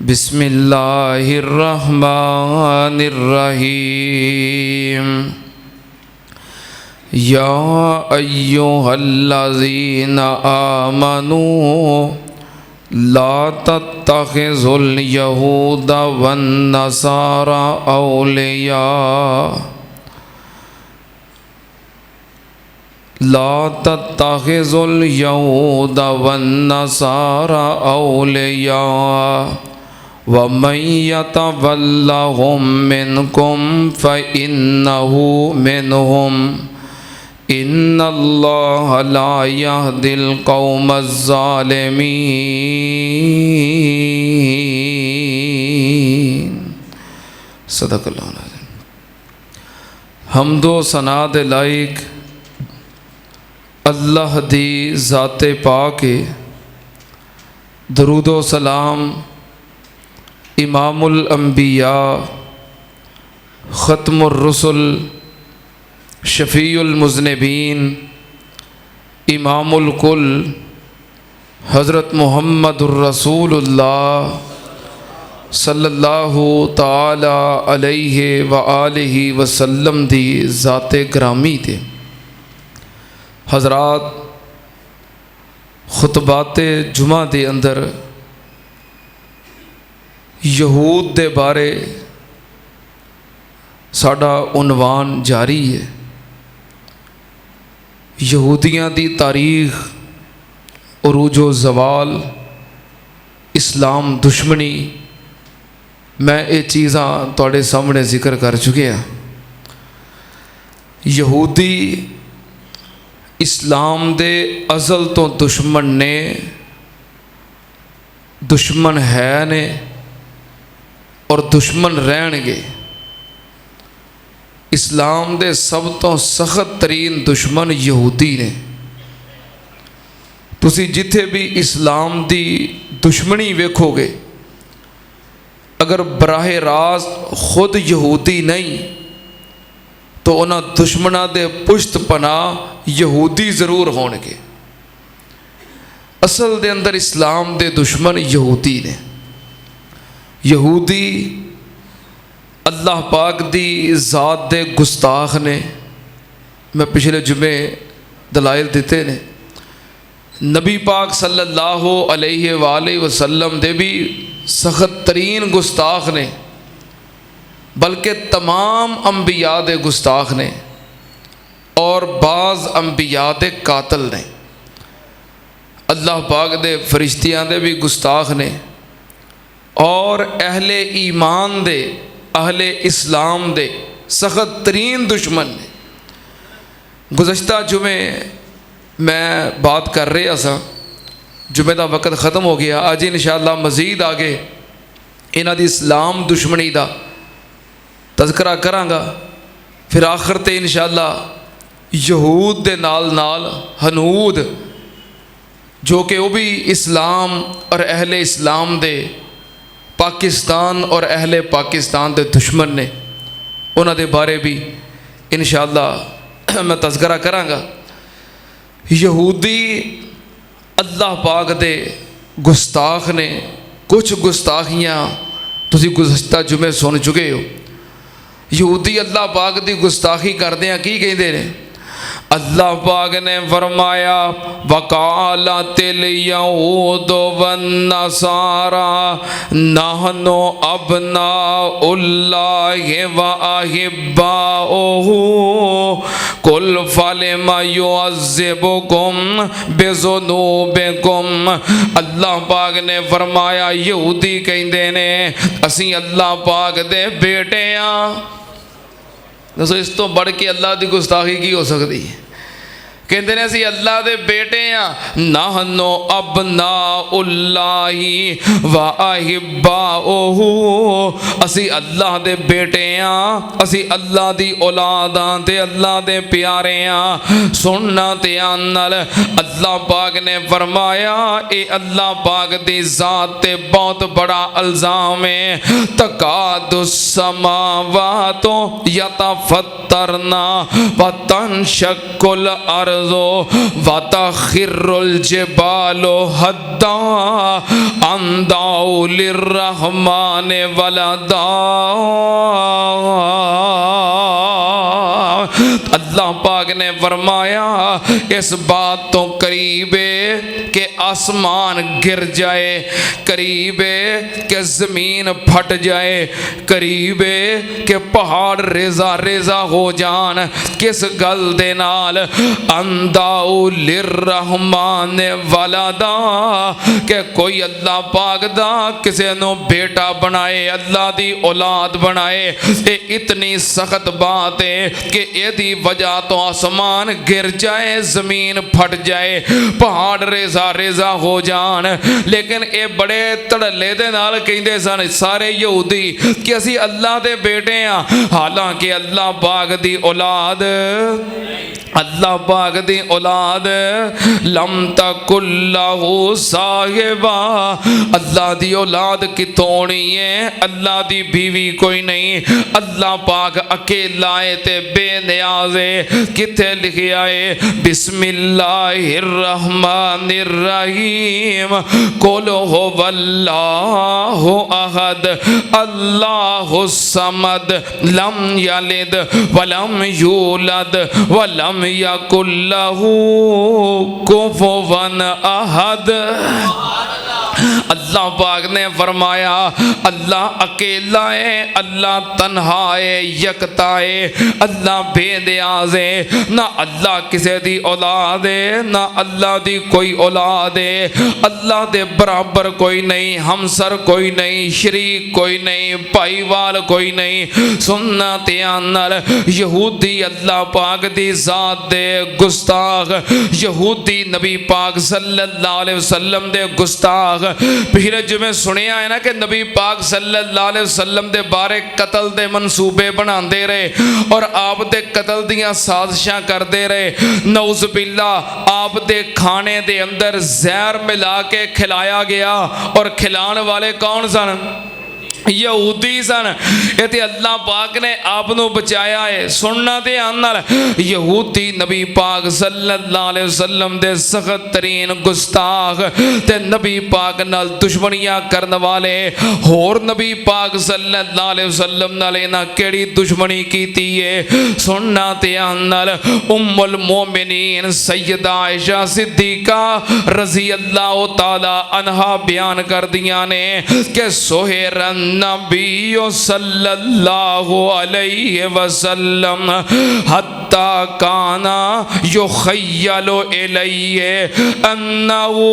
बिस्मिल्लाहिर्रहमानिर्रहीम। या अय्युहल्लज़ीना आमनू ला तत्तखिज़ुल यहूदा वन्नसारा औलिया ला तत्तखिज़ुल यहूदा वन्नसारा औलिया वमन यतवल्लहुम मिनकुम फ़इन्नहु मिनहुम इन्नल्लाह ला यहदिल क़ौमज़्ज़ालिमीन। सदक़ल्लाहु अज़ीम। हम्दो सना दे लायक अल्लाह दी ज़ाते पाक दरूदो सलाम इमामुल अंबिया ख़त्मुर रुसुल शफ़ीउल मुज़निबीन इमामुल कुल हज़रत मुहम्मदुर रसूलुल्लाह सल्लल्लाहु ताला अलैहि व आलिहि वसल्लम दी ज़ाते ग्रामी थे। हज़रात खुतबाते जुमा दे अंदर यहूद दे बारे साडा उनवान जारी है। यहूदियां दी तारीख, उरूजो ज़वाल, इस्लाम दुश्मनी, मैं ये चीज़ां तुहाडे सामने जिक्र कर चुके हैं। यहूदी इस्लाम दे अज़ल तो दुश्मन ने, दुश्मन है ने और दुश्मन रहणगे। इस्लाम दे सब तो सख्त तरीन दुश्मन यहूदी ने। तुसी जिथे भी इस्लाम दी दुश्मनी वेखोगे, अगर बराह रास्त खुद यहूदी नहीं तो उन्हां दुश्मनां दे पुश्त पनाह यहूदी ज़रूर होणगे। असल दे अंदर इस्लाम दे दुश्मन यहूदी ने। यहूदी अल्लाह पाक दी ज़ात दे गुस्ताख ने। मैं पिछले जुमे दलाइल दिते ने। नबी पाक सल्लल्लाहु अलैहि वसल्लम दे भी सख्त तरीन गुस्ताख ने, बल्कि तमाम अंबिया दे गुस्ताख ने और बाज़ अंबिया दे कातल ने। अल्लाह पाक दे फरिश्तियां दे भी गुस्ताख ने और अहले ईमान दे, अहले इस्लाम दे सख्त तरीन दुश्मन ने। गुज़श्ता जुमे मैं बात कर रहा सा, जुमे का वक़्त ख़त्म हो गया। अज इंशाअल्लाह मज़ीद आगे इन्हां दी इस्लाम दुश्मनी का तज़करा करांगा। फिर आखिर ते इंशाअल्लाह यहूद दे नाल नाल हनूद, जो कि वो भी इस्लाम और अहले इस्लाम दे, पाकिस्तान और अहले पाकिस्तान दे दुश्मन ने, उन्हां दे बारे भी इंशाअल्लाह मैं तज़करा करांगा। यहूदी अल्लाह पाक दे गुस्ताख ने। कुछ गुस्ताखियाँ तुसी गुज़श्ता जुमे सुन चुके हो। यहूदी अल्लाह पाक दी गुस्ताखी करदे हैं की कहते हैं? अल्लाह पाक ने फरमाया वकालतिल यहूद वन्नसारा नहनु अब्नाउल्लाहि व अहिब्बाउहु कुल फलिमा युअज़्ज़िबुकुम बिज़ुनूबिकुम। अल्लाह पाक ने फरमाया यहूदी कहते ने असी अल्लाह पाक दे बेटे हाँ। दसो इस तो बढ़ के अल्लाह की गुस्ताखी की हो सकती है? कहते हैं असी अल्लाह दे बेटे हाँ। नहनु अब्नाउल्लाहि व अहिब्बाउहु, असी अल्लाह दे बेटे हाँ, असी अल्लाह दी औलाद हाँ ते अल्लाह दे प्यारे हाँ। सुनना ध्यान नाल, अल्लाह पाक ने फरमाया ए अल्लाह पाक दी ज़ात ते बहुत बड़ा इल्ज़ाम है। तकादुस समावातु यतफत्तरना व तनशक्कुल अर्ज़ अर्ज़ो वतखिर्रुल जिबालो हद्दा अंदाउ लिर्रहमान वलदा। अल्लाह पाक ने फरमाया इस बात तो करीब है कि आसमान गिर जाए, करीब है कि ज़मीन फट जाए, करीब है कि पहाड़ रेजा रेजा हो जान। किस गल दे नाल? अंदाउ लिर्रहमान वलदा, कि कोई अल्लाह पाक दा किसे नो बेटा बनाए, अल्लाह दी औलाद बनाए। ये इतनी सख्त बात है कि यदि वजह तो आसमान गिर जाए, जमीन फट जाए, पहाड़ रेजा रेजा हो जान। लेकिन ये बड़े धड़ल्ले दे नाल कहंदे सन सारे यहूदी कि असी अल्लाह दे बेटे हैं, हालांकि अल्लाह पाक दी औलाद, अल्लाह पाक दी औलाद लम तकुल्लहु साहिबा, अल्लाह दी औलाद कितों होनी है? अल्लाह दी बीवी कोई नहीं, अल्लाह पाक अकेला है ते बेनियाज है। किथे लिखिया है बिस्मिल्लाहिर रहमानिर रहीम कुल हुवल्लाहु अहद अल्लाहु समद लम यलिद वलम यूलद वलम यकुल लहू कुफुवन अहद। अल्लाह पाक ने फरमाया अल्लाह अकेला है, अल्लाह तन्हा है, यकता है, अल्लाह बेनियाज है। ना अल्लाह किसी दी औलाद है, ना अल्लाह दी कोई औलाद है। अल्लाह दे बराबर कोई नहीं, हमसर कोई नहीं, शरीक कोई नहीं, भाईवाल कोई नहीं। सुनना ध्यान नाल, यहूदी अल्लाह पाक दी जात दे गुस्ताख, यहूदी नबी पाक सल्लल्लाहु अलैहि वसल्लम दे गुस्ताख। पिछले जिमें सुनिया है ना कि नबी पाक सल्लल्लाहु अलैहि वसल्लम दे बारे कतल दे मनसूबे बनाते रहे और आप दे कतल दियां साजिशां करते रहे। नऊज़ बिल्लाह आप दे खाने दे अंदर जहर मिला के खिलाया गया और खिलाने वाले कौन सन? यहूदी सन। ये अल्लाह पाक ने आपनों बचाया है। सुनना ध्यान नाल, यहूदी नबी पाक सल्लल्लाहु अलैहि वसल्लम दे सख्त तरीन गुस्ताख ते नबी पाक नाल दुश्मनियां करने वाले होर नबी पाक सल्लल्लाहु अलैहि वसल्लम नाल इन्हां केड़ी दुश्मनी कीती है? सुनना ध्यान नाल, उम्मुल मोमिनीन सैयदा आयशा सिद्दीका रज़ी अल्लाह तआला अन्हा बयान कर दियां ने कि सोहेरन नबी सल्लल्लाहु अलैहि वसल्लम हत्ता काना युखय्यलु इलैहि अन्नहु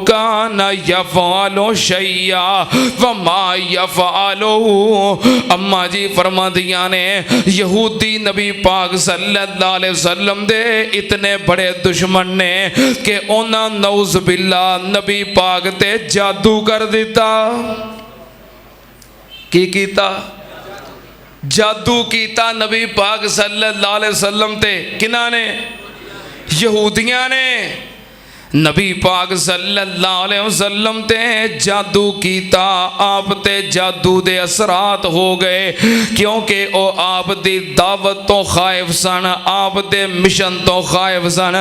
काना यफ़अलु शैया व मा यफ़अलु। अम्मा जी फरमादियां ने यहूदी नबी पाक सल्लल्लाहु अलैहि वसल्लम दे इतने बड़े दुश्मन ने कि उन्हां नऊज़ बिल्लाह नबी पाक ते जादू कर दिता। की कीता? जादू कीता नबी पाक सल्लल्लाहु अलैहि वसल्लम ते। किन्हां ने? यहूदियां ने। नबी पाक सल्लल्लाहु अलैहि वसल्लम ते जादू कीता। आप ते जादू दे असरात हो गए क्योंकि ओ आप दी दावत तो खाइफ सन, आप दे मिशन तो खाइफ सन,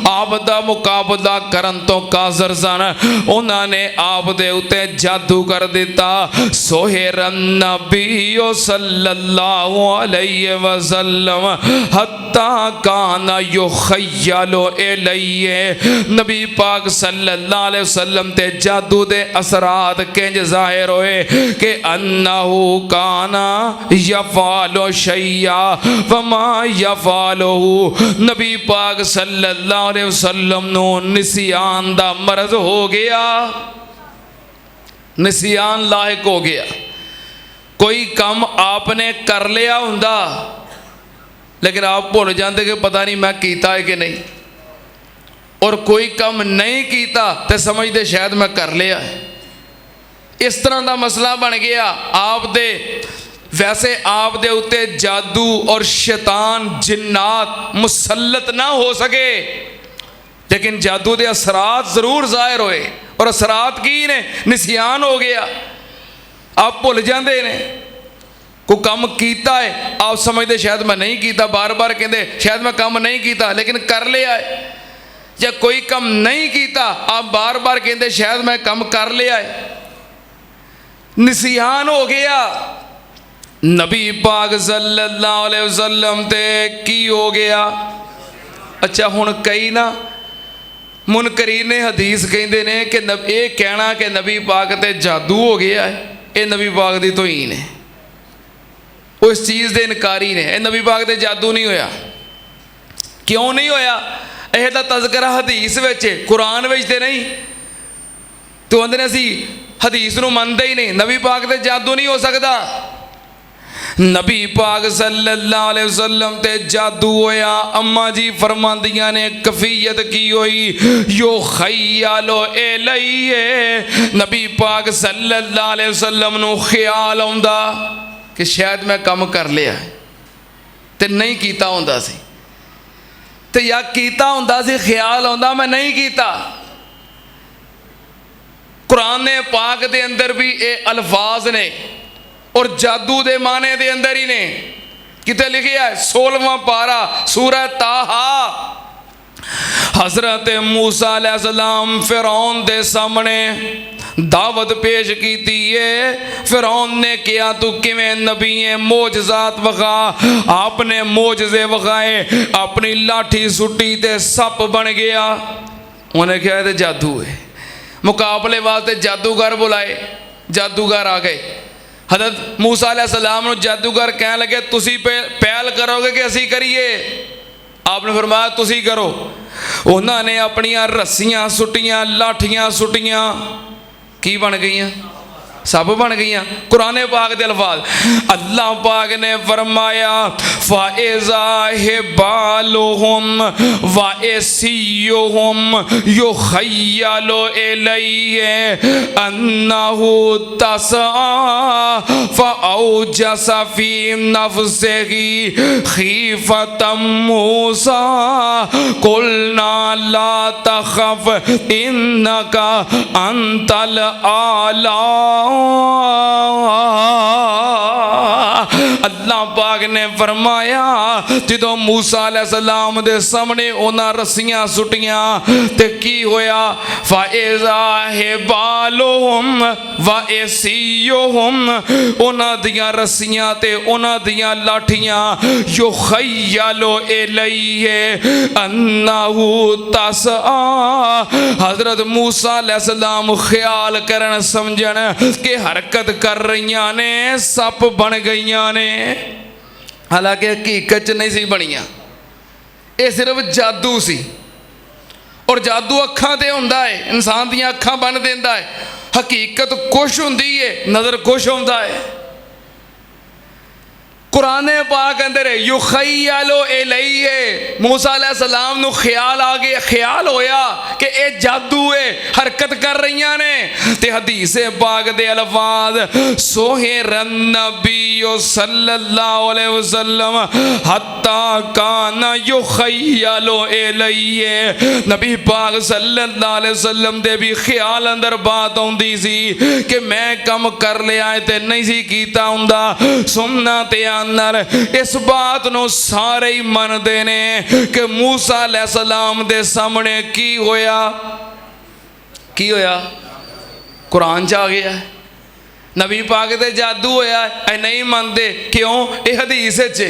आप दा मुकाबला करन तो काजर सन। उन्होंने आप दे उते जादू कर दिता। सोहेरन नबी सल्लल्लाहु अलैहि वसल्लम हत्ता काना युखय्यलु इलैहि। नबी पाक सल्लल्लाहु अलैहि वसल्लम ते जादू दे असरात किंज जाहिर होए कि अन्नहु काना यफ़अलु शैया वमा यफ़अलुहु। नबी पाक सल्लल्लाहु अलैहि वसल्लम नु निसियान दा मर्ज हो गया, निसियान लायक हो गया। कोई काम आपने कर लिया हुंदा लेकिन आप भुल जाते कि पता नहीं मैं कीता है कि नहीं, और कोई काम नहीं कीता तो समझते शायद मैं कर लिया। इस तरह का मसला बन गया। आप दे वैसे आप दे उते जादू और शैतान जिन्नात मुसल्लत ना हो सके लेकिन जादू के असरात जरूर जाहिर होए। और असरात की ने? निसियान हो गया, आप भुल जाते ने। कोई काम कीता है, आप समझते शायद मैं नहीं कीता, बार बार कहते शायद मैं काम नहीं कीता, लेकिन कर लिया है। या कोई काम नहीं कीता, आप बार बार कहते शायद मैं काम कर लिया है। निसियान हो गया। नबी पाक सल्लल्लाहु अलैहि वसल्लम ते की हो गया। अच्छा हुण कई ना मुनकरीन ने हदीस कहते ने कि ये कहना कि नबी पाक ते जादू हो गया है, ये नबी पाक की तौहीन है। उस चीज़ के इनकारी ने, यह नबी पाक ते जादू नहीं होया। क्यों नहीं होया? यह तो तज़करा हदीस विच, कुरान विच ते नहीं। तो आंदे ने असी हदीस नूं मनदे ही नहीं, नबी पाक ते जादू नहीं हो सकता। नबी पाक सल्लल्लाहु अलैहि वसल्लम ते जादू होया। अम्मा जी फरमांदियां ने कफियत की होई, यो खयालो इलैहि, नबी पाक सल्लल्लाहु अलैहि वसल्लम नूं ख्याल आउंदा कि शायद मैं काम कर लिया ते नहीं कीता हुंदा सी, ते या कीता हुंदा सी, ख्याल आउंदा मैं नहीं कीता। कुरान ने पाक दे अंदर भी ये अल्फाज ने और जादू दे माने दे अंदर ही ने। किते लिखिया है 16वां पारा सूरह ताहा, हजरत मूसा अलैहिस्सलाम फिरौन दे सामने दावत पेश की है। फिरौन ने किया तू किवें नबी है, मोजजात वखा। आपने मोजजे वखाए, अपनी लाठी सुटी ते सप बन गया। उन्हें क्या है जादू है। मुकाबले वास्ते जादूगर बुलाए, जादूगर आ गए। हज़रत मूसा अलैहिस्सलाम नूं जादूगर कह लगे तुसी पहल करोगे कि असी करिए? आपने फरमाया तुसी करो। उन्होंने अपनियां रस्सियां सुटियां, लाठियां सुटियां, की बन गई? सब बन गई। कुरान पाक दे अल्फाज, अल्लाह पाक ने फरमाया फ़ाइज़ा हिबालुहुम व इसियुहुम युख़य्यलु इलैहि अन्नहु तसआ फ़अौजस फ़ी नफ़्सिही ख़ीफ़तम मूसा क़ुलना ला तख़फ़ इन्नका अंतल आला। अल्लाह पाक ने फरमाया जो मूसा अलैहिस्सलाम दे सामने उन्हां रस्सियां सुटियां ते की होया, फ़ाइज़ा हिबालुहुम व इसियुहुम, उन्हां दियां रस्सियां ते उन्हां दियां लाठियां, युख़य्यलु इलैहि अन्नहु तसआ, हज़रत मूसा अलैहिस्सलाम ख्याल करन समझन कि हरकत कर रही ने, सप बन गई ने। हालांकि हकीकत च नहीं सी बनिया, ये सिर्फ जादू सी। और जादू अखां ते हुंदा है, इंसान दियां अखां बन देंदा है। हकीकत कुछ हुंदी है, नज़र कुछ हुंदा है। कुरान पाक अंदर युख़य्यलु इलैहि, मूसा अलैहिस्सलाम नूं ख्याल आ गया, ख्याल होया कि ये जादू है, हरकत कर रही ने। ते हदीस पाक दे अल्फाज, सोहिरन नबी सल्लल्लाहु अलैहि वसल्लम हत्ता काना युख़य्यलु इलैहि, नबी पाक सल्लल्लाहु अलैहि वसल्लम दे भी ख्याल अंदर बात आउंदी सी कि मैं कम कर लिया है ते नहीं सी कीता हुंदा। सुनना ते इस बात नूं सारे ही मनदे ने कि मूसा अलैहिस्सलाम दे सामने की होया, की होया? कुरान च आ गया है। नबी पाक ते जादू होया है, नहीं मनदे। क्यों? ये हदीस च,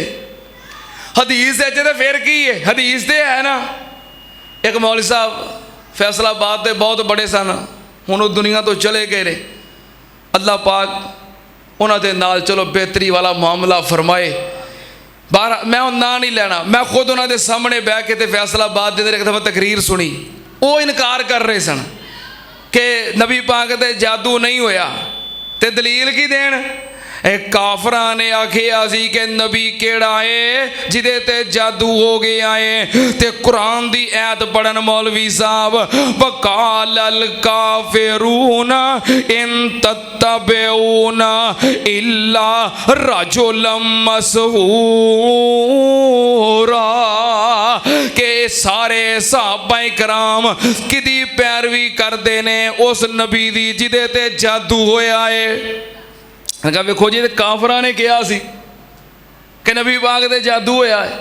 हदीस ते फिर की है? हदीस ते है ना। एक मौलवी साहब फैसलाबाद के बहुत बड़े सन, हुण वो दुनिया तो चले गए ने। अल्लाह पाक उन्होंने नाल चलो बेहतरी वाला मामला फरमाए। बाहर मैं ना नहीं लेना, मैं खुद उन्होंने सामने बह के फैसलाबाद एक दफा तकरीर सुनी। वो इनकार कर रहे सन कि नबी पाक ते जादू नहीं होया, ते दलील की देन? काफरां ने आखिया सी कि नबी केड़ा है जिदे ते जादू हो गया है। ते कुरान दी ऐत पढ़न मौलवी साहब, वकालल काफिरून इन तत्तबिऊन इल्ला रजुलम मसहूरा, के सारे सहाबा कराम किदी पैरवी करते ने? उस नबी दी जिदे ते जादू होया है। मैं कहा वेखो जी, काफरां ने कहा सी कि नबी पाक दे जादू होया है,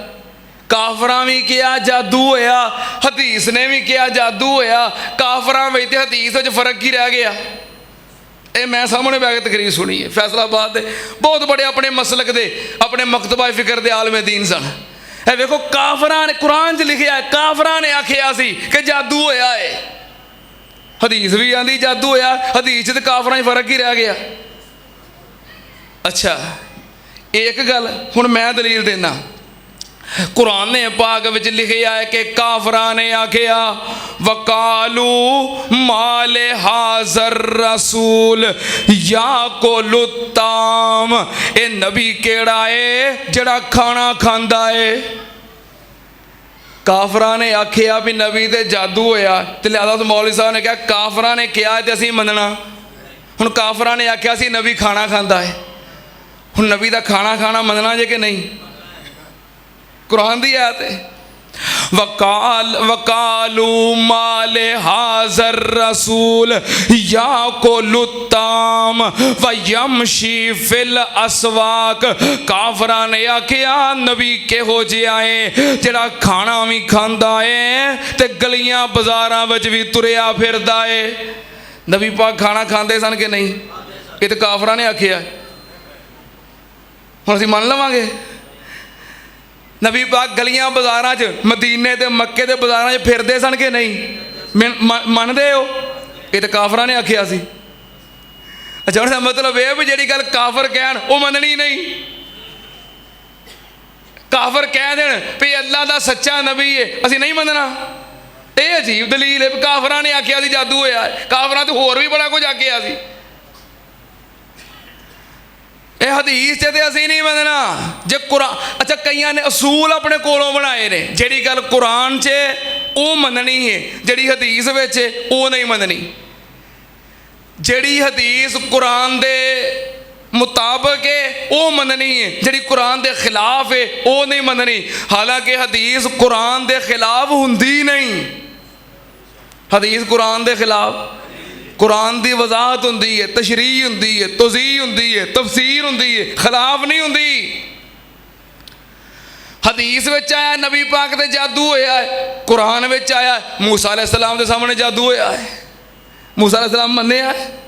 काफरां भी कहा जादू होया, हदीस ने भी कहा जादू होया, काफरां विच ते हदीस विच फर्क ही रह गया। ये मैं सामने बैठ के तकरीर सुनी है, फैसलाबाद दे बहुत बड़े अपने मसलक दे अपने मकतबा फिक्र दे आलमे दीन सन। है वेखो काफरां ने कुरान च लिखिया है, काफरां ने आखिया सी कि जादू होया है, हदीस भी आंदी जादू होया, हदीस ते काफरां फर्क ही रह गया। अच्छा एक गल हुण मैं दलील देना, कुरान ने पाक विच लिखिया है कि काफरां ने आखिया वकालू माले हाजर रसूल या कोलुत्ताम, ए नबी केड़ा है जड़ा खाना खांदा है। काफरां ने आखिया भी नबी ते जादू होया, ते लिहाजा तो मौलवी साहब ने कहा काफरां ने कहा ते असीं मनना। हुण काफरां ने आखिया सी नबी खाना खांदा है, हुण नबी दा खाना खाना मनना जे कि नहीं? कुरान दी आयत है, वकालू माले हाजर रसूल या कोलुत्ताम व यमशी फिल असवाक। काफरा ने आखिया नबी किहो जिहा है जेड़ा खाना भी खांदा है ते गलियां बाजारां विच भी तुरिया फिरदा है। नबी पाक खाना खांदे सन कि नहीं? ये तो काफरा ने आखिया, हुण असीं मान लवांगे? नबी पाक गलियां बाजारां च मदीने ते मक्के दे बाजारां च फिरदे सन कि नहीं? मनदे हो? ये तो काफरां ने आखिया सी। अच्छा उसका मतलब यह भी जी गल काफर कहन वो मननी नहीं। काफर कह देन भी अल्लाह का सच्चा नबी है असीं नहीं मनना, ये अजीब दलील है। काफरां ने आखिया सी जादू होया है, काफरां तो होर भी बड़ा कुछ आखिया सी। ये हदीस से असीं नहीं मनना जे कुरान। अच्छा कईयां ने असूल अपने कोलों बनाए ने, जिहड़ी गल कुरान च वो मननी है, जिहड़ी हदीस विच वो नहीं मननी। जिहड़ी हदीस कुरान दे मुताबिक है वो मननी है, जिहड़ी कुरान दे खिलाफ है वो नहीं मननी। हालांकि हदीस कुरान दे खिलाफ हुंदी नहीं, हदीस कुरान दे खिलाफ कुरान की वजाहत होंदी है, तशरीह होंदी है, तौज़ीह होंदी है, तफसीर होंदी है, खिलाफ नहीं होंदी। हदीस विच आया नबी पाक दे जादू होया है, कुरान विच आया मूसा अलैहिस्सलाम दे सामने जादू होया है, मूसा अलैहिस्सलाम मन्निया है।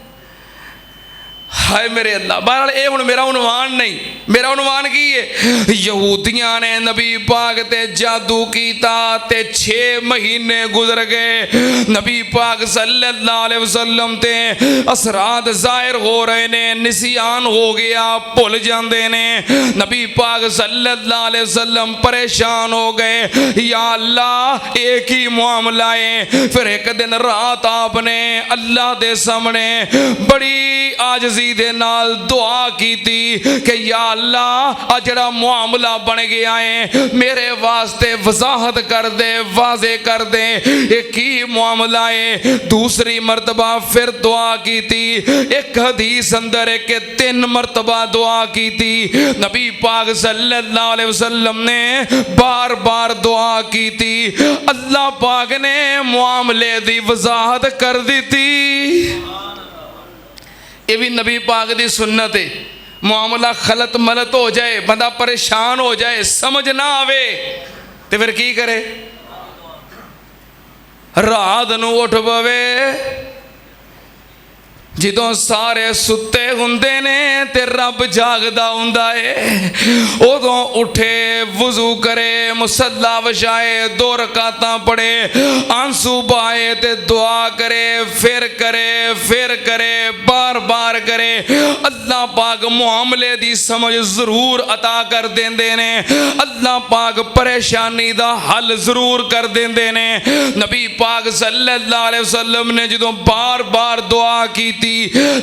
हाय मेरे अल्लाह। बहरहाल ये हुण मेरा उनवान नहीं, मेरा उनवान की है यहूदियां ने नबी पाक ते जादू कीता ते 6 महीने गुजर गए। नबी पाक सल्लल्लाहु अलैहि वसल्लम ते असरात जाहिर हो रहे ने, निसियान हो गया, भुल जाते ने। नबी पाक सल्लल्लाहु अलैहि वसल्लम परेशान हो गए, या अल्लाह एक ही मामला है। फिर एक दिन रात आपने अल्लाह दे सामने बड़ी आजिज़ी दे नाल दुआ की थी कि या अल्लाह आ जड़ा मामला बन गया है मेरे वास्ते वजाहत कर दे, वाजे कर दे ये की मामला है। दूसरी मरतबा फिर दुआ की थी। एक हदीस अंदर है कि 3 मरतबा दुआ की थी। नबी पाक सल्लल्लाहु अलैहि वसल्लम ने बार बार दुआ की थी, अल्लाह पाक ने मामले दी वजाहत कर दी थी। ये भी नबी पाक की सुन्नत है। मामला खलत मलत हो जाए, बंदा परेशान हो जाए, समझ ना आवे तो फिर की करे? रात नूं उठ पवे, जिदों सारे सुते हुंदे ने ते रब जागदा हुंदा है, उदों उठे, वजू करे, मुसल्ला वछाए, 2 रकातां पढ़े, आंसू बहाए ते दुआ करे, फिर करे, बार बार करे। अल्लाह पाक मामले दी समझ जरूर अता कर देंदे ने, अल्लाह पाक परेशानी दा हल जरूर कर देंदे ने। नबी पाक सल्लल्लाहु अलैहि वसल्लम ने जदों बार बार दुआ की थी,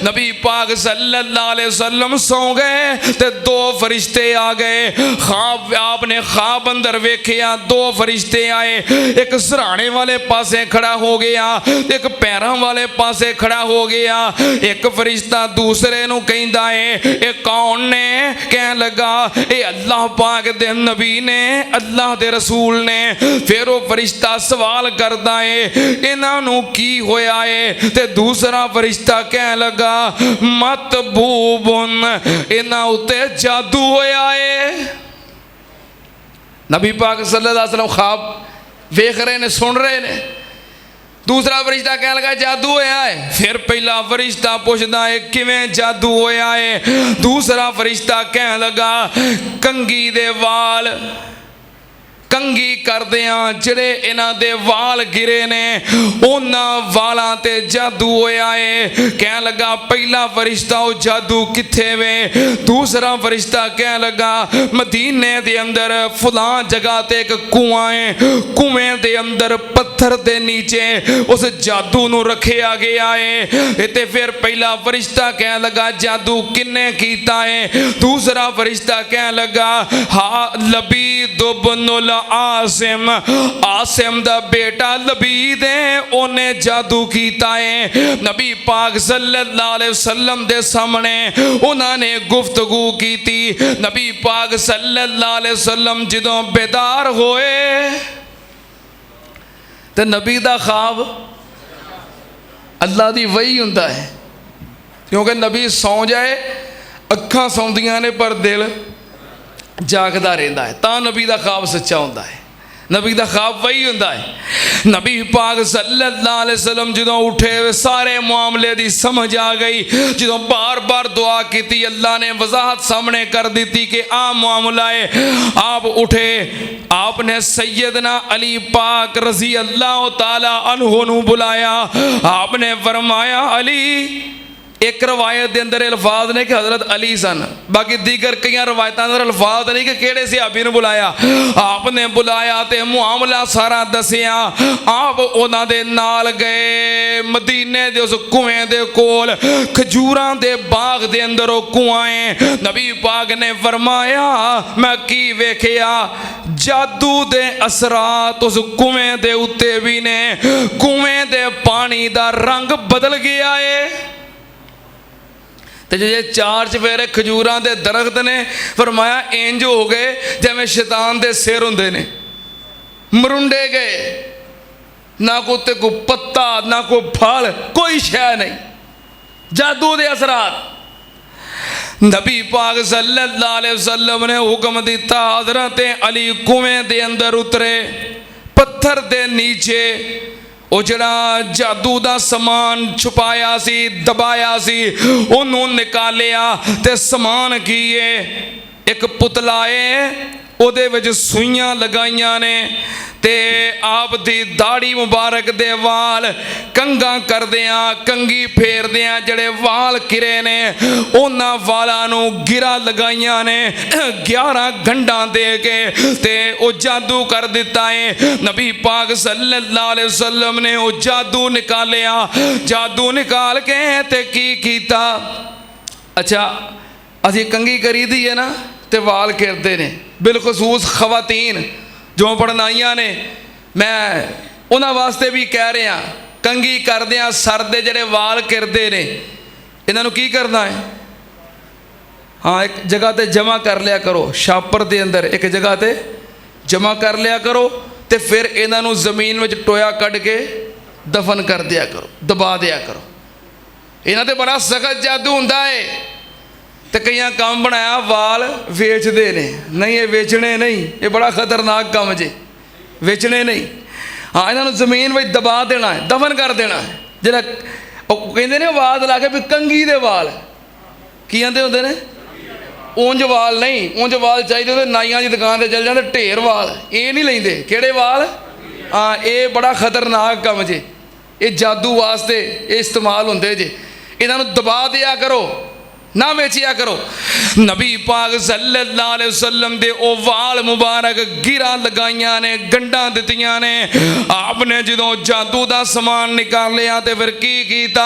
नबी पाक सल्लल्लाहु अलैहि वसल्लम सौ गए ते 2 फरिश्ते आ गए। ख्वाब आपने ख्वाब अंदर वेखिया, 2 फरिश्ते आए, एक सराणे वाले पासे खड़ा हो गया, एक पैरों वाले पासे खड़ा हो गया। एक फरिश्ता दूसरे नूं कहंदा है ये कौन ने? कह लगा ये अल्लाह पाक दे नबी ने, अल्लाह दे रसूल ने। फिर वो फरिश्ता सवाल करदा है इन्हां नूं की होया है? ते दूसरा फरिश्ता कहन लगा मतबूबुन इन्हां उत्ते जादू होया है। नबी पाक सल्लल्लाहु अलैहि वसल्लम ख्वाब वेख रहे ने, सुन रहे ने। दूसरा फरिश्ता कहने लगा जादू होया है। फिर पहला फरिश्ता पूछदा है किवें जादू होया है। दूसरा फरिश्ता कहने लगा कंघी दे वाल कंघी करदियां जिहड़े इन्हां दे वाल गिरे ने उन्हां वालां ते जादू होया है। कहन लगा पहला फरिश्ता ओ जादू किथे वे। दूसरा फरिश्ता कहन लगा मदीने दे अंदर फलां जगह ते एक कुआं है, कुएं दे अंदर पत्थर दे नीचे उस जादू नूं रखिया गया है। ते फिर पहला फरिश्ता कहन लगा जादू किन्ने कीता है। दूसरा फरिश्ता कहन लगा हा लबीद इब्नुल आसिम, आसिम दा बेटा लबीद है, ओने जादू कीता है। नबी पाक सल्लल्लाहु अलैहि वसल्लम दे सामने उन्होंने गुफ्तगू की थी। नबी पाक सल्लल्लाहु अलैहि वसल्लम जदों बेदार होए ते नबी दा ख्वाब अल्लाह दी वही हुंदा है, क्योंकि नबी सौ जाए अखां सौंदियां ने पर दिल जागदा रहिंदा है, तां नबी दा ख्वाब सच्चा हुंदा है। नबी दा ख्वाब वही हुंदा है। नबी पाक सल्लल्लाहु अलैहि वसल्लम जदों उठे सारे मामले दी समझ आ गई। जदों बार बार दुआ की अल्लाह ने वजाहत सामने कर दी कि आ मामला है। आप उठे, आपने सैयदना अली पाक रजी अल्लाह ताला अन्हु नू बुलाया। आपने फरमाया अली, एक रवायत के अंदर अल्फाज ने कि हजरत अली सन, बाकी दीगर कई रवायतों अंदर अल्फाज नहीं कि केड़े सहाबी ने बुलाया। आपने बुलाया तो मामला सारा दसिया। आप उन्हां दे नाल गए मदीने दे उस कुएं दे कोल, खजूरां दे बाग दे अंदर वो कुआं है। नबी पाक ने फरमाया मैं की वेखिया, जादू दे असरात उस कुएं दे उत्ते भी ने। कुएं दे पानी दा रंग बदल गया है। तो जे चार चफेरे खजूरां दे दरख्त ने, फरमाया इंज हो गए जिवें शैतान दे सिर हुंदे ने, मरुंडे गए, ना को उत्ते कोई पत्ता ना कोई फल, कोई शय नहीं, जादू दे असरात। नबी पाक सल्लल्लाहु अलैहि वसल्लम ने हुक्म दिता, हजरत अली कुएं दे अंदर उतरे, पत्थर दे नीचे वो जड़ा जादू का समान छुपाया सी, दबाया सी, उन्होंने निकालिया ते समान किए एक पुतला है, ਉਹਦੇ ਵਿੱਚ ਸੂਈਆਂ ਲਗਾਈਆਂ ਨੇ ਤੇ ਆਪ ਦੀ ਦਾੜੀ ਮੁਬਾਰਕ ਦੇ ਵਾਲ ਕੰਘਾਂ ਕਰਦਿਆਂ ਕੰਗੀ ਫੇਰਦਿਆਂ ਜਿਹੜੇ ਵਾਲ ਕਿਰੇ ਨੇ ਉਹਨਾਂ ਵਾਲਾਂ ਨੂੰ ਗਿਰਾ ਲਗਾਈਆਂ ਨੇ 11 ਗੰਢਾਂ ਦੇ ਕੇ ਤੇ ਉਹ ਜਾਦੂ ਕਰ ਦਿੱਤਾ ਹੈ। ਨਬੀ ਪਾਕ ਸੱਲੱਲਾਹੁ ਅਲੈहि ਵਸੱਲਮ ਨੇ ਉਹ ਜਾਦੂ ਨਿਕਾਲਿਆ, ਜਾਦੂ ਨਿਕਾਲ ਕੇ ਤੇ ਕੀ ਕੀਤਾ। ਅੱਛਾ ਅਸੀਂ ਕੰਗੀ ਕਰੀਦੀ ਹੈ ਨਾ ਤੇ ਵਾਲ ਘਿਰਦੇ ਨੇ, बिलखसूस खवातीन जो पढ़नाइयां ने, मैं उन्होंने वास्ते भी कह रहा कंघी करदियां सर दे जेड़े वाल घिरदे ने इन्हों की करना है, हाँ एक जगह ते जमा कर लिया करो, छापर के अंदर एक जगह ते जमा कर लिया करो तो फिर इन्हों जमीन में टोया कढ़ के दफन कर दिया करो, दबा दिया करो। इन्हों ते बड़ा सख्त जादू हुंदा है। तो कई काम बनाया वाल वेचते ने, नहीं ये वेचने नहीं, ये बड़ा खतरनाक काम जे, वेचने नहीं। हाँ इन्हों जमीन में दबा देना है, दफन कर देना है। जरा कहते ने आवाज ला के भी कंघी दे वाल की आते होंगे ने, ਉਂਝ वाल नहीं, ਉਂਝ वाल चाहिए तो नाइयां की दुकान से चल जाते ढेर वाल, ये नहीं लेंदे। किहड़े वाल? हाँ ये बड़ा खतरनाक काम जे, ये जादू वास्ते ये इस्तेमाल होंदे जे। इन्हों दबा दिया करो, ना बेचिया करो। नबी पाक सल्लल्लाहु अलैहि वसल्लम दे ओ वाल मुबारक गिरा लगाइयां ने, गंढां दित्तियां ने। आपने जदों जादू दा समान निकालिया ते फिर की कीता,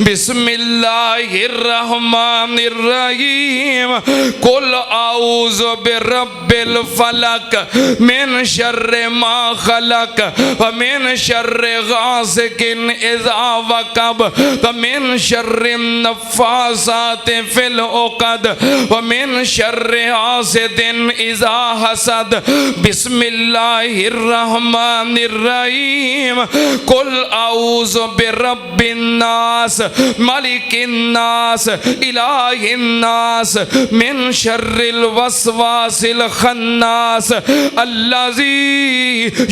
बिस्मिल्लाहिर रहमानिर रहीम, कुल आऊज़ु बिरब्बिल फलक मिन शर्रि मा खलक व मिन शर्रि गासिकिन इज़ा वक़ब व मिन शर्रि नफ़्फ़ासाति फिल उक़द व मिन शर्रि हासिदिन इज़ा हसद बिस्मिल्लाहिर रहमानिर रहीम कुल आऊज़ु बिरब्बिन नास मलिकिन नास इलाहिन नास मिन शर्रिल वसवासिल खन्नास अल्लज़ी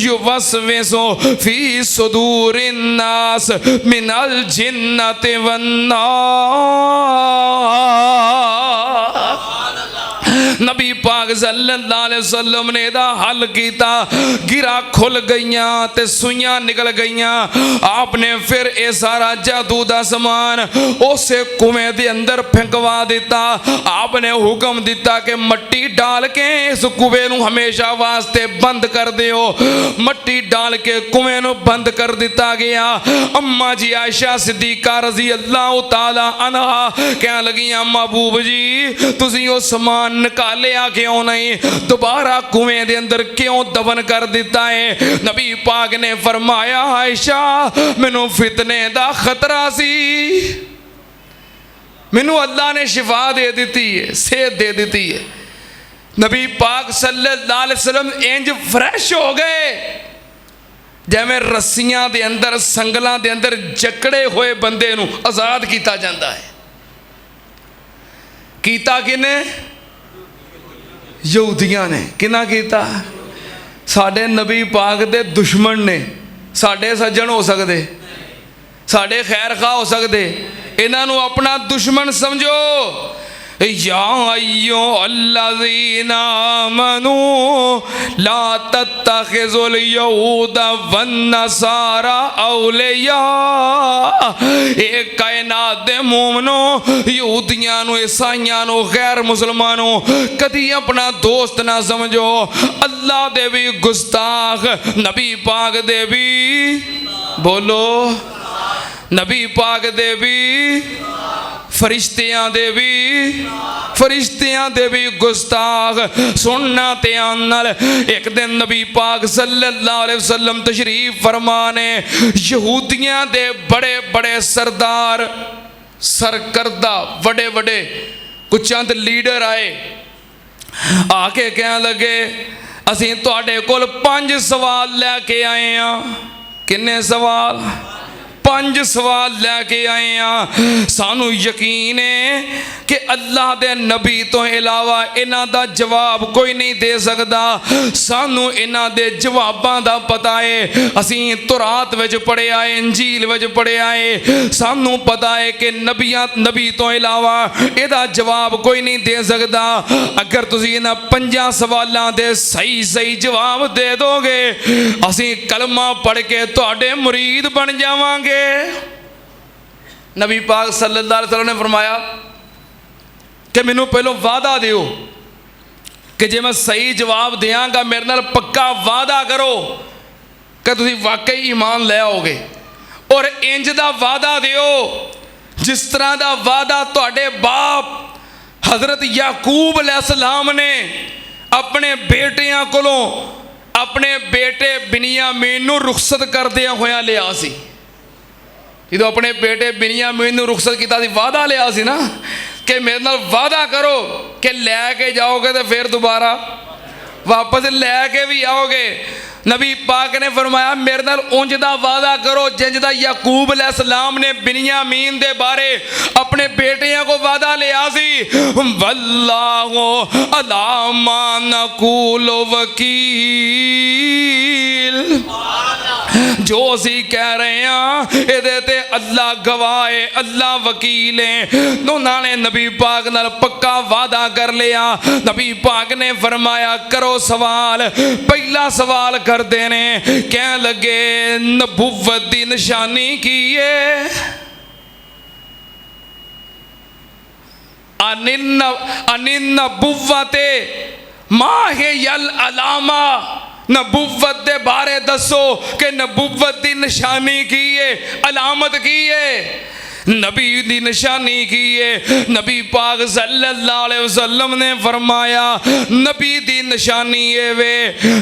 युवस्विसु फी सुदूरिन नास मिनल जिन्नति वन्नास। नबी पाक सल्लल्लाहु अलैहि वसल्लम ने इहदा हल किया, गिरा खुल गईयां ते सुइयां निकल गईयां। आपने फिर ये सारा जादू का समान उस कुएं दे अंदर फेंकवा दिता। आपने हुक्म दिता कि मट्टी डाल के इस कुएं नूं हमेशा वास्ते बंद कर दियो। मट्टी डाल के कुएं नूं बंद कर दिता गया। अम्मा जी आयशा सिद्दीका रज़ी अल्लाह तआला अन्हा कहन लगियां, महबूब जी तुसीं वो समान निकालिया क्यों नहीं, दोबारा कुएं दे अंदर क्यों दफन कर दिता है? नबी पाक ने फरमाया, आयशा मैनू फितने दा खतरा सी, मैनू अल्लाह ने शिफा दे दी है, सेहत दे दी है। नबी पाक सल्लल्लाहु अलैहि वसल्लम इंज फ्रेश हो गए जिवें रस्सियां दे अंदर संगलां दे अंदर जकड़े हुए बंदे नू आज़ाद किया जाता है। कीता किने? यहूदियां ने। किना कीता? साडे नबी पाक दे दुश्मन ने। साडे सज्जन हो सकते, साडे खैर खा हो सकते, इन्हां नू अपना दुश्मन समझो। या अय्युहल्लज़ीना आमनू ला तत्तखिज़ुल यहूदा वन्नसारा औलिया। एक कायनात दे मोमनो यहूदियां नू, ईसाइयां नू, गैर मुसलमानों कदी अपना दोस्त ना समझो। अल्लाह दे भी गुस्ताख, नबी पाक दे भी, बोलो नबी पाक दे भी, फरिश्तियां दे भी गुस्ताख। सुनना ध्यान नाल। एक दिन नबी पाक सल्लल्लाहु अलैहि वसल्लम तशरीफ फरमाने, यहूदियां दे बड़े बड़े सरदार, सरकर्दा, बड़े बड़े कुछ चंद लीडर आए, आके कहने लगे असीं तुहाडे कोल 5 सवाल लैके आए हैं। किन्ने सवाल? 5 सवाल लैके आए हैं। सानू यकीन है कि अल्लाह दे नबी तो इलावा इन्हां दा जवाब कोई नहीं दे सकता। सानू इन्हां दे जवाबां दा पता है। असीं तुरात विच पढ़िया है, इंजील विच पढ़िया है। सानू पता है कि नबी तो इलावा इहदा जवाब कोई नहीं दे सकता। अगर तुसीं इन्हां 5 सवालां दे सही सही जवाब दे दोगे, असीं कलमा पढ़ के तुहाडे मुरीद बन जावांगे। नबी पाक सल्लल्लाहु अलैहि वसल्लम ने फरमाया कि मैनू पहलों वादा दियो कि जे मैं सही जवाब देंगा मेरे नाल पक्का वादा करो कि तुसीं वाकई ईमान ले आओगे। और इंज दा वादा दियो जिस तरह दा वादा तुहाडे बाप हज़रत याकूब अलैहिस्सलाम ने अपने बेटियां कोलों अपने बेटे बिनियामीन नूं रुखसत करदियां होया लिया सी। जो अपने बेटे बिनियामीन नूं रुखसत किया सी, वादा लिया सी ना कि मेरे नाल वादा करो कि लैके जाओगे तो फिर दोबारा वापस लैके भी आओगे। नबी पाक ने फरमाया मेरे नाल उंज दा वादा करो जिंज दा याकूब अलैहिस्सलाम ने बिनियामीन दे बारे अपने बेटियां को वादा लिया सी। वल्लाहु अला मा नकूलु वकील। जो असी कह रहे हैं ये ते अल्लाह गवाह है, अल्लाह वकील है। उन्होंने नबी पाक नाल पक्का वादा कर लिया। नबी पाक ने फरमाया करो सवाल। पहला सवाल करते ने, कह लगे नबुव्वत दी निशानी की है? अनिन नबुव्वते माहे यल अलामा। नबुव्वत दे बारे दसो कि नबुव्वत दी निशानी की है, अलामत की है। नबी दी निशानी की है? नबी पाक सल्लल्लाहु अलैहि वसल्लम ने फरमाया नबी दी निशानी है वे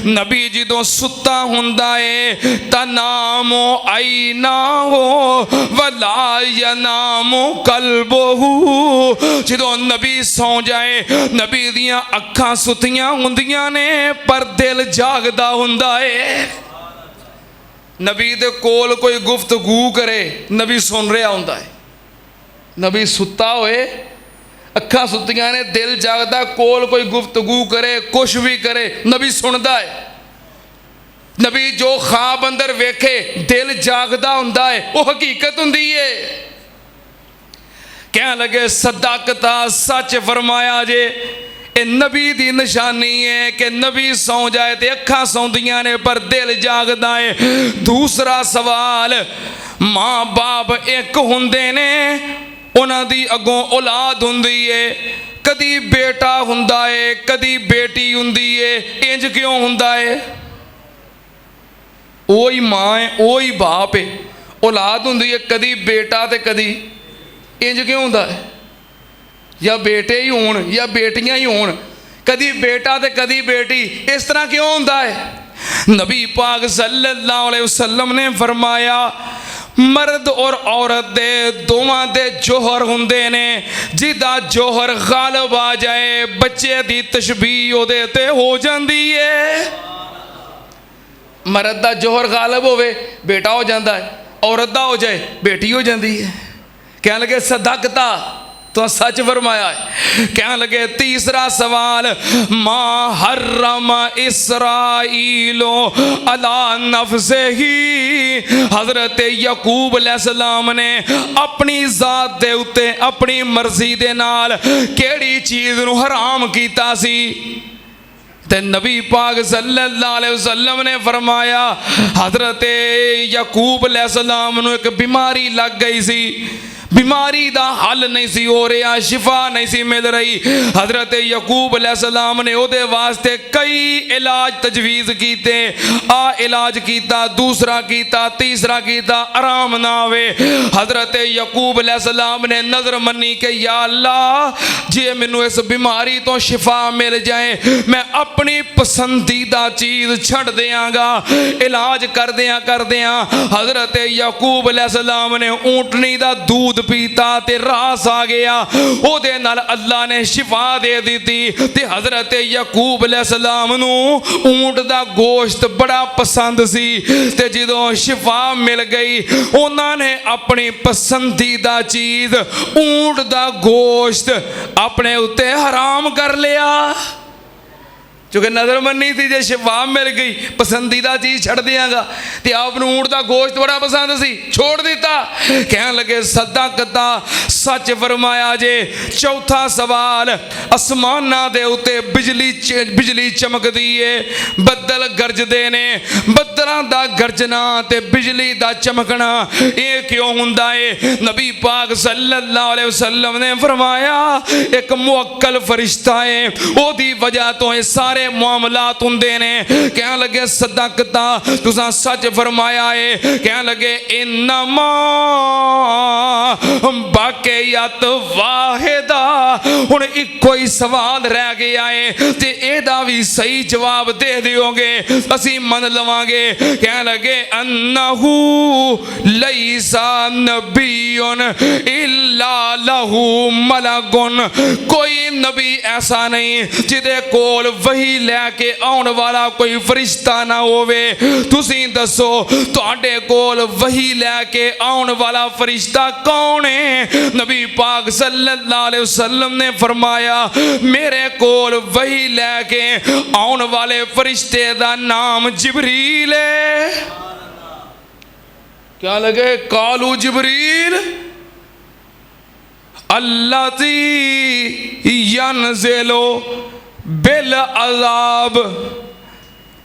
नबी जदों सुता हुंदा है तनामो आईना हो वला यनामो कल्बहू। जदों नबी सौ जाए नबी दियां अखां सुतियां हुंदियां ने पर दिल जागदा हुंदा है। नबी दे कोल कोई गुफ्तगू करे नबी सुन रहा होंदा है। नबी सुता होए अखा सुतियां ने दिल जागदा कोल कोई गुफ्तगू करे कुछ भी करे नबी सुनदा है। नबी जो ख्वाब अंदर वेखे दिल जागदा हुंदा है वो हकीकत हुंदी है। कह लगे सदाकता सच फरमाया जे नबी दी निशानी है कि नबी सौ जाए तो अखा सौंदियां ने पर दिल जागदा है। दूसरा सवाल माँ बाप एक हुंदे ने उन्हां दी अगों औलाद हुंदी है कदी बेटा हुंदा है कदी बेटी हुंदी है इंज क्यों हुंदा है? ओही माँ है ओही बाप है औलाद हुंदी है कदी बेटा ते कदी इंज क्यों हुंदा है? या बेटे ही होण या बेटियां ही होण कदी बेटा ते कदी बेटी इस तरह क्यों हुंदा है? नबी पाक सल्लल्लाहु अलैहि वसल्लम ने फरमाया मर्द और औरत दे दोवां दे जोहर हुंदे ने जिदा जोहर गालिब आ जाए बच्चे दी तशबीह ओदे ते हो जांदी है। मर्द दा जोहर गालिब होवे बेटा हो जाता है औरत दा हो जाए बेटी हो जाती है। कह लगे सदाकता तो सच फरमाया है। कह लगे तीसरा सवाल माँ हर्रम इसराइलो अला नफ्से ही हजरत यकूब अलैहिस्सलाम ने अपनी जात दे उत्ते अपनी मर्जी दे नाल केड़ी चीज़ नूं हराम कीता सी ते नबी पाक सल्लल्लाहु अलैहि वसल्लम ने फरमाया हजरत यकूब अलैहिस्सलाम नूं एक बीमारी लग गई सी बीमारी दा हल नहीं सी हो रहा शिफा नहीं सी मिल रही। हजरत यकूब अलैहिस्सलाम ने ओदे वास्ते कई इलाज तजवीज़ कीते आ इलाज कीता दूसरा कीता तीसरा कीता आराम ना आवे। हजरत यकूब अलैहिस्सलाम ने नजर मनी कि या अल्लाह जे मैनू इस बीमारी तो शिफा मिल जाए मैं अपनी पसंदीदा चीज़ छड़ देंगा। इलाज कर दियां हजरत यकूब अलैहिस्सलाम ने ऊँटनी दा दूध पीता ते रास आ गया ओदे नाल अल्लाह ने शिफा दे दी ते हजरत यकूब अलैहिस्सलाम नू ऊंट दा गोश्त बड़ा पसंद सी ते जदों शिफा मिल गई उन्होंने अपनी पसंदीदा चीज़ ऊंट दा गोश्त अपने उत्ते हराम कर लिया क्योंकि नजर मनी थी जे शिफा मिल गई पसंदीदा चीज़ छड़ दियांगा ते आपनू ऊँट दा गोश्त बड़ा पसंद सी छोड़ दिता। कह लगे सदाकता सच फरमाया जे। चौथा सवाल आसमाना दे उत्ते बिजली चमकदी है बदल गरजदे ने बदलों दा गरजना ते बिजली दा चमकना ये क्यों हुंदा है? नबी पाक सल्लल्लाहु अलैहि वसल्लम ने फरमाया एक मुअक्कल फरिश्ता है ओदी वजह तो ये सारे मामलात हुंदे ने। कह लगे सदाकता तुसां सच फरमाया है। कह लगे इन्नमा बाक़ियत वाहिदा हुण इक्को ही सवाल रह गया है ते एदा भी सही जवाब दे दिओगे असीं मन लवांगे। कह लगे अन्नहु लैसा नबियुन इल्ला लहू मलकुन कोई नबी ऐसा नहीं जिदे कोल वही लैके आउण वाला कोई फरिश्ता ना होवे। तुसीं दसो तुहाडे कोल वही लैके आउण वाला फरिश्ता कौन है? नबी पाक सल्लल्लाहु अलैहि वसल्लम ने फरमाया मेरे कोल वही लैके आउण वाले फरिश्ते दा नाम जिबरील है। क्या लगे कालू जिबरील अल्लाती यनज़िलो बिल अज़ाब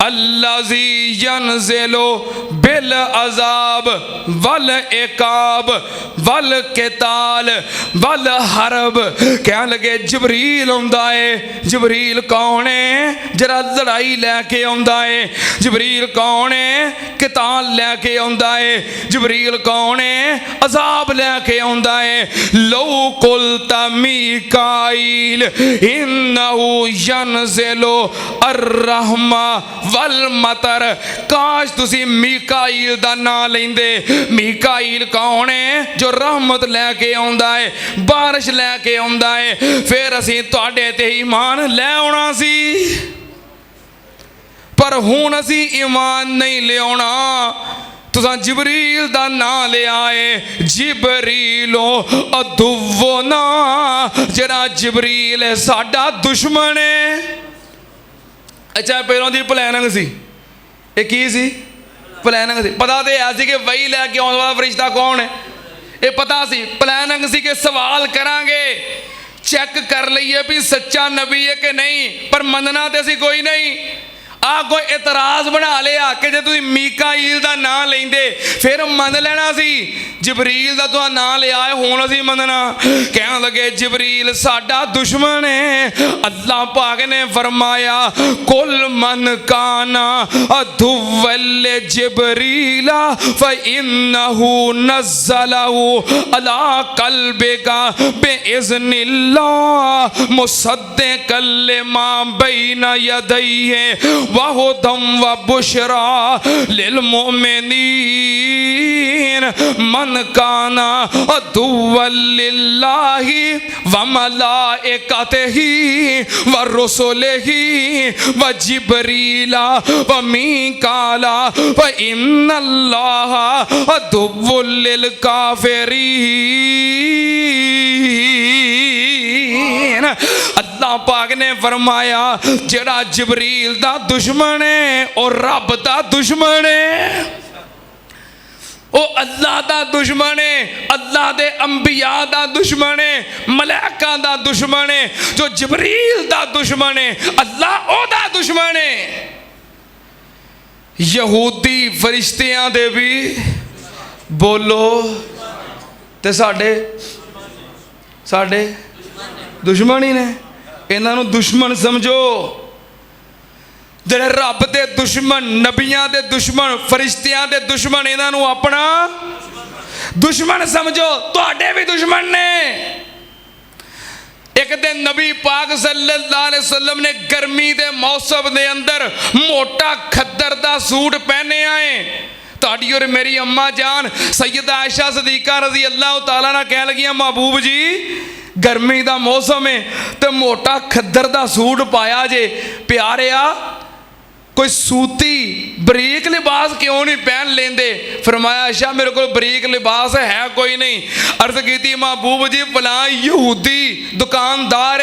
अल्लज़ी यनज़िलु बिल अज़ाब वल इकाब वल किताल वल हरब। कहने लगे जबरील आउंदा है। जबरील कौन है? जरा लड़ाई लैके आउंदा है। जबरील कौन है? किताल लैके आउंदा है। जबरील कौन है? अज़ाब लैके आउंदा है। लो कुल्ता मीकाईल इन्नहु यनज़िलु अर्रहमा वल मतर। काश तुसी मीकाईल दा नाम लेंदे। मीकाईल कौन है? जो रहमत लैके आउंदा है, बारिश लैके आउंदा है। फिर असीं तुहाडे ते ईमान लै आउणा सी, पर हुण असीं ईमान नहीं लियाउणा। तुसां जिबरील दा नाम लिया है। जिबरीलो अदुव्वुना, जरा जिबरील है साडा दुश्मन है। अच्छा पहलों दी प्लैनिंग सी, ये की सी? प्लैनिंग सी। पता तो है सी कि वही लैके आने वाला फरिश्ता कौन है, ये पता सी। प्लैनिंग सी कि सवाल करांगे, चेक कर लईए भी सच्चा नबी है कि नहीं, पर मनना तो असीं कोई नहीं। आ कोई इतराज बना लिया कि जे तुसीं मीकाईल दा नाम लेंदे फिर मन लेना सी। जबरील दा तुहां नाम लिया है, हुण असीं मनना। कहण लगे जबरील साडा दुश्मन है। अल्लाह पाक ने फरमाया कुल मन काना अदुव्वल जिबरीला फइन्नहु नज़्ज़लहु अला कल्बिका बिइज़्निल्लाह मुसद्दिक़ल लिमा बैना यदैहि वहुदम व बुशरा लिल मोमिनीन मन काना अदुव्वल लिल्लाहि व मलाइकतिही व रुसुलिही व जिब्रीला व मीकाला व इन्नल्लाहा अदुव्वुल लिल काफिरीन। अल्लाह पाक ने फरमाया जेड़ा जिबरील दा दुश्मन है और रब दा दुश्मन है, ओ अल्लाह दा दुश्मन है, अल्लाह दे अंबिया दा दुश्मन है, मलाइका दा दुश्मन है। जो जिबरील दा दुश्मन है अल्लाह ओदा दुश्मन है। यहूदी फरिश्तियां दे भी बोलो ते साडे दुश्मन ही ने। इन्हों दुश्मन समझो। जेड़े रब दे दुश्मन, नबियां दे दुश्मन, फरिश्तियां दे दुश्मन, इन्हों अपना दुश्मन समझो। तुहाडे भी दुश्मन ने। एक दिन नबी पाक सल्लल्लाहु अलैहि वसल्लम ने गर्मी के मौसम के अंदर मोटा खद्दर दा सूट पहने आए। ताड़ी और मेरी अम्मा जान सैयदा आयशा सदीका रजी अल्लाह तआला ना कह लगियां महबूब जी गर्मी का मौसम है तो मोटा खद्दर का सूट पाया जे, प्यारिया कोई सूती बरीक लिबास क्यों नहीं पहन लेंदे? फरमाया आयशा मेरे को बरीक लिबास है कोई नहीं। अर्ज की महबूब जी फलां यहूदी दुकानदार है